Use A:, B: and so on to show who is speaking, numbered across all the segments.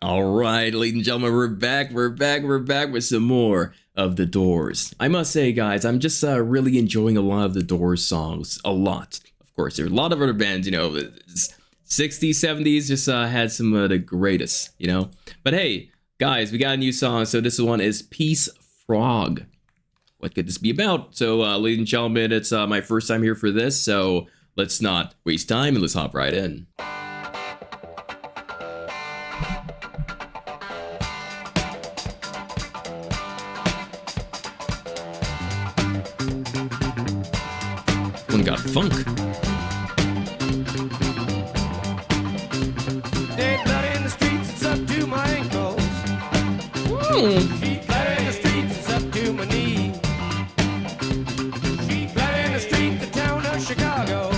A: All right, ladies and gentlemen, we're back. We're back with some more of The Doors. I must say, guys, I'm just really enjoying a lot of The Doors songs. A lot. Of course, there are a lot of other bands, 60s, 70s just had some of the greatest, But hey, guys, we got a new song. So this one is Peace Frog. What could this be about? So, ladies and gentlemen, it's my first time here for this. So let's not waste time and let's hop right in. One got funk.
B: Dead blood in the streets, it's up to my ankles. Sheet blood in the streets, it's up to my knee. Sheet blood in the streets, the town of Chicago.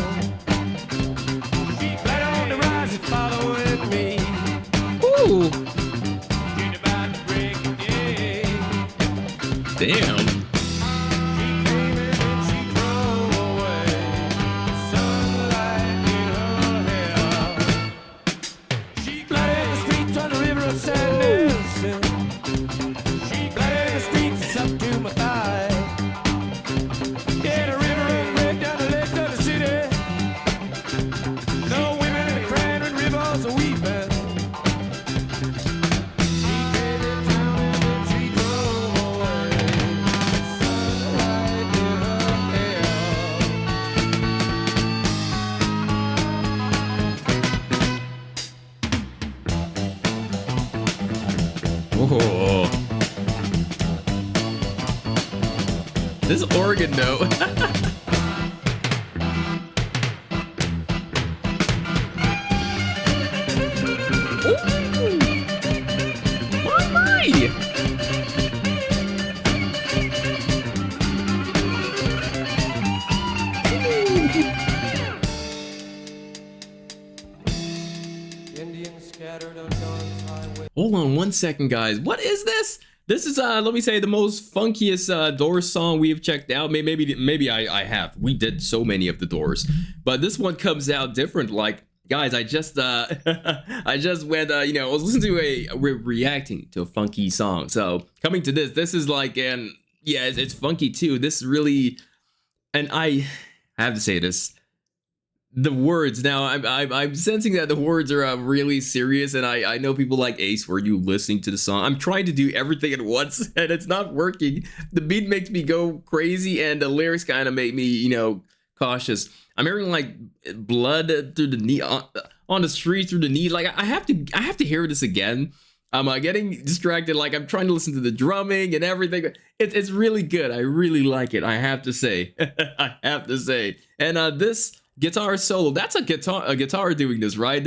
B: Sheet blood on the rise, it's following me.
A: Ooh.
B: She's about to break of day.
A: Damn. Oh. This organ note. Hold on one second, guys. What is this? This is let me say the most funkiest Doors song we have checked out. Maybe I have. We did so many of the Doors, but this one comes out different. Like, guys, I just I just went I was listening to we're reacting to a funky song. So coming to this is like, and yeah, it's funky too. This really, and I have to say this. The words now, I'm sensing that the words are really serious, and I know people like Ace. Were you listening to the song? I'm trying to do everything at once, and it's not working. The beat makes me go crazy, and the lyrics kind of make me, cautious. I'm hearing like blood through the knee on the street through the knee. Like I have to hear this again. I'm getting distracted. Like I'm trying to listen to the drumming and everything. It's really good. I really like it. I have to say. I have to say. And this guitar solo, that's a guitar doing this, right?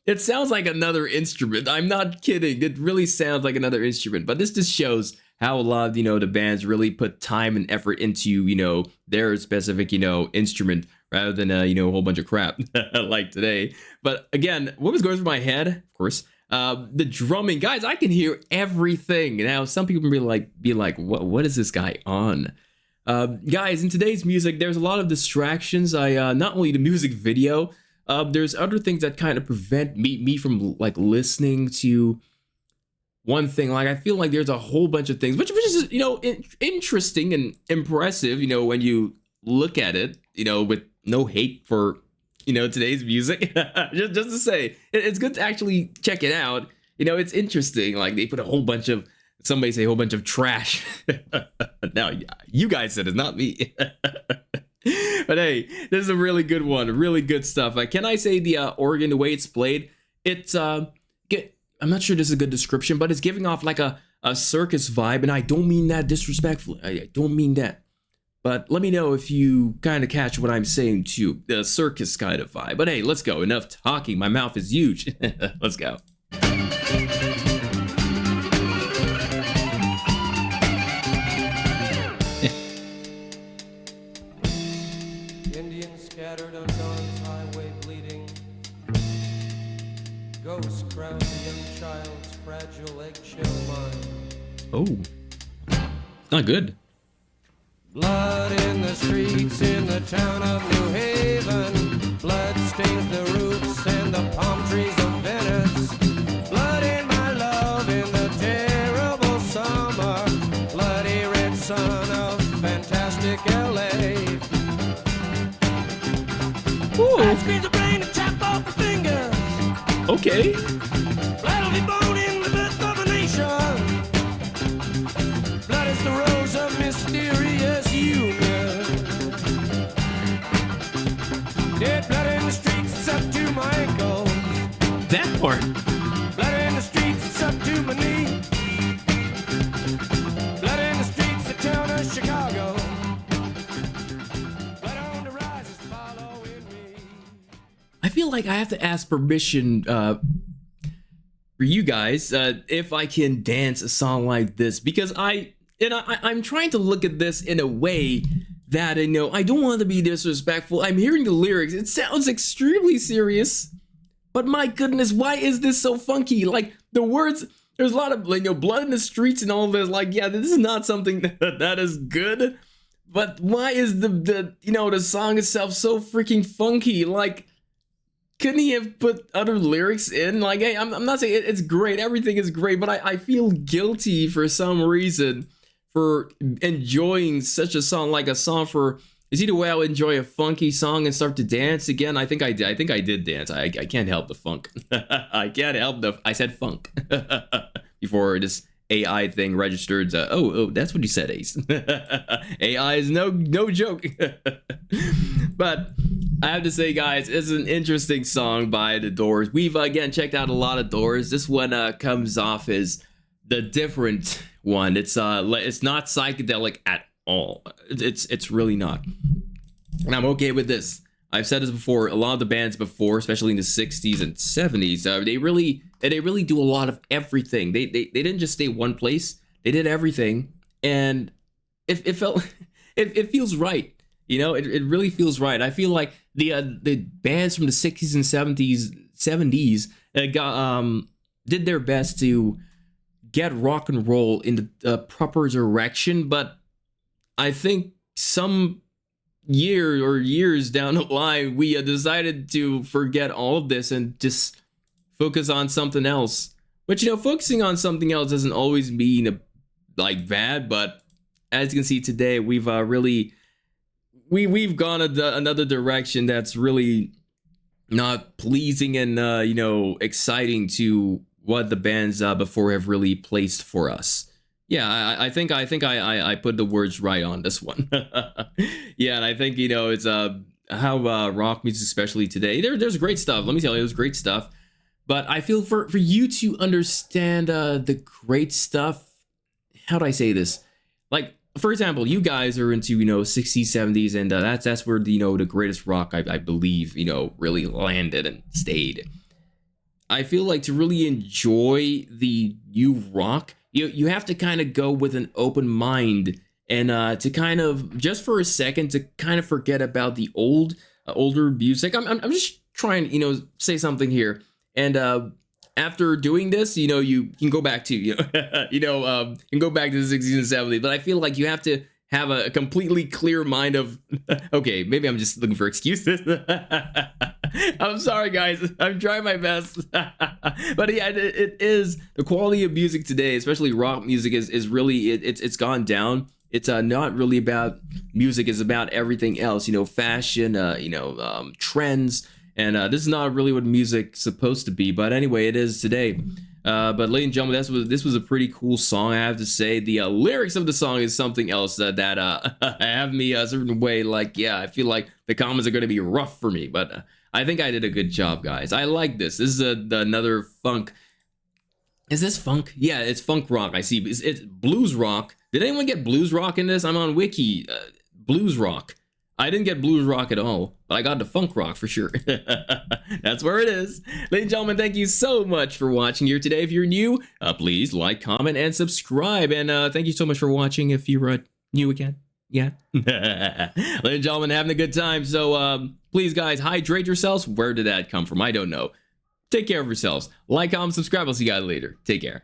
A: It sounds like another instrument. I'm not kidding. It really sounds like another instrument. But this just shows how a lot of the bands really put time and effort into their specific instrument rather than a whole bunch of crap like today. But again, what was going through my head, of course, the drumming, guys, I can hear everything. Now some people be like, what is this guy on? Guys, in today's music, there's a lot of distractions. Not only the music video, there's other things that kind of prevent me from like listening to one thing. Like I feel like there's a whole bunch of things, which is interesting and impressive. When you look at it, with no hate for today's music. just to say, it's good to actually check it out. It's interesting. Like they put a whole bunch of. Somebody say a whole bunch of trash. Now, you guys said it's not me. But hey, this is a really good one. Really good stuff. Can I say the organ, the way it's played? It's, I'm not sure this is a good description, but it's giving off like a circus vibe. And I don't mean that disrespectfully. I don't mean that. But let me know if you kind of catch what I'm saying too. The circus kind of vibe. But hey, let's go. Enough talking. My mouth is huge. Let's go.
B: Scattered on Dawn's highway bleeding. Ghosts crowd the young child's fragile eggshell mind.
A: Oh. Not good.
B: Blood in the streets in the town of New Haven. Blood stains the roofs and the palm trees of Venice. Blood in my
A: Okay.
B: Blood will be born in the birth of a nation. Blood is the rose of mysterious union. Dead blood in the streets, it's up to my ankles.
A: That part.
B: Blood in the streets, it's up to my knee. Blood in the streets, the town of Chicago. Blood on the rise is following me.
A: I feel like I have to ask permission for you guys if I can dance a song like this, because I'm trying to look at this in a way that I don't want to be disrespectful. I'm hearing the lyrics. It sounds extremely serious, but my goodness, why is this so funky? Like the words, there's a lot of blood in the streets and all this. Like, yeah, this is not something that is good. But why is the song itself so freaking funky? Like, couldn't he have put other lyrics in? Like, hey, I'm not saying it's great. Everything is great, but I feel guilty for some reason for enjoying such a song, like a song for. Is either way I'll enjoy a funky song and start to dance again. I think I did. I think I did dance. I can't help the funk. I can't help I said funk before this AI thing registered. Oh, that's what you said, Ace. AI is no joke. But I have to say, guys, it's an interesting song by The Doors. We've again checked out a lot of Doors. This one comes off as the different one. It's not psychedelic at all. It's really not, and I'm okay with this. I've said this before. A lot of the bands before, especially in the 60s and 70s, they really do a lot of everything. They didn't just stay one place. They did everything, and it felt it feels right. It really feels right. I feel like the bands from the 60s and 70s did their best to get rock and roll in the proper direction, but I think some years down the line, we decided to forget all of this and just focus on something else. But focusing on something else doesn't always mean bad. But as you can see today, we've really we've gone another direction that's really not pleasing and exciting to what the bands before have really placed for us. Yeah, I think I put the words right on this one. Yeah, and I think it's how rock music, especially today, there's great stuff. Let me tell you, there's great stuff. But I feel for you to understand the great stuff. How do I say this? Like, for example, you guys are into 60s, 70s, and that's where the greatest rock I believe really landed and stayed. I feel like to really enjoy the new rock, you have to kind of go with an open mind and to kind of just for a second to kind of forget about the older music. I'm just trying to say something here, and after doing this, you can go back to you can go back to the 60s and 70s. But I feel like you have to have a completely clear mind of okay, maybe I'm just looking for excuses. I'm sorry, guys. I'm trying my best. But yeah, it is the quality of music today, especially rock music, is really it's gone down. It's not really about music. It's about everything else. Fashion. Trends. And this is not really what music's supposed to be. But anyway, it is today. But ladies and gentlemen, this was a pretty cool song, I have to say. The lyrics of the song is something else that have me a certain way. Like, yeah, I feel like the comments are going to be rough for me, but I think I did a good job, guys. I like this. This is another funk. Is this funk? Yeah, it's funk rock. I see. It's blues rock. Did anyone get blues rock in this? I'm on Wiki. Blues rock. I didn't get blues rock at all, but I got the funk rock for sure. That's where it is. Ladies and gentlemen, thank you so much for watching here today. If you're new, please like, comment, and subscribe. And thank you so much for watching if you're new again. Yeah. Ladies and gentlemen, having a good time. So please, guys, hydrate yourselves. Where did that come from? I don't know. Take care of yourselves. Like, comment, subscribe. I'll see you guys later. Take care.